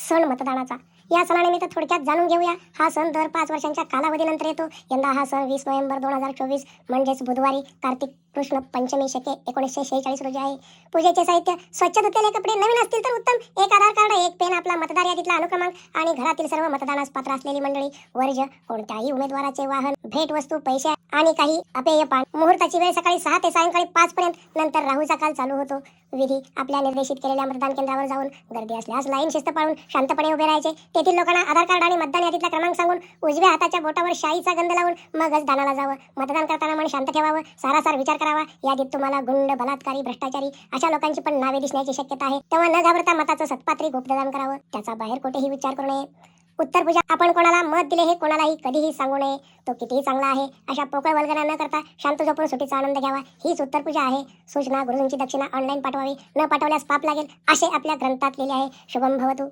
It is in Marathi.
सण मतदानाचा. या सणानिमित्त थोडक्यात जाणून घेऊया. हा सण दर 5 वर्षांच्या कालावधीनंतर येतो. यंदा हा सण 20 नोव्हेंबर 2024 म्हणजेच बुधवारी कार्तिक कृष्ण पंचमी शके 1946 रोजी आहे. पूजेचे साहित्य: स्वच्छ धुतलेले कपडे, नवीन असतील तर उत्तम, एक आधार कार्ड, एक पेन, आपला मतदार यादीतला अनुक्रमांक आणि घरातील सर्व मतदानास पात्र असलेली मंडळी. वर्ज: कोणत्याही उमेदवाराचे वाहन, भेटवस्तू, पैसे आणि काही अपेय पान. मुहूर्ताची वेळ सकाळी 6 ते सायंकाळी 5 पर्यंत. नंतर राहूचा काल चालू होतो. विधी: आपल्या निर्देशित केलेल्या मतदान केंद्रावर जाऊन गर्दी असल्यास लाईन शिस्त पाळून शांतपणे उभे राहायचे. तेथील लोकांना आधार कार्ड आणि मतदान यादीतला क्रमांक सांगून उजव्या हाताच्या बोटावर शाईचा गंध लावून मगच दानाला जावं. मतदान करताना मन शांत ठेवावं, सारासार विचार करावा. यादीत तुम्हाला गुंड, बलात्कारी, भ्रष्टाचारी अशा लोकांची पण नावे दिसण्याची शक्यता आहे, तेव्हा न घाबरता मताचं सत्पात्री गुप्तदान करावं. त्याचा बाहेर कुठेही विचार करू नये. उत्तर पूजा: आपण कोणाला मत दिले हे कोणालाही कधीही सांगू नये. तो कितीही चांगला आहे अशा पोकळ वल्गना न करता शांत झोपून सुटीचा आनंद घ्यावा. हीच उत्तर पूजा आहे. सूचना: गुरुजींची दक्षिणा ऑनलाईन पाठवावी, न पाठवल्यास पाप लागेल असे आपल्या ग्रंथात लिहिले आहे. शुभम भवतु.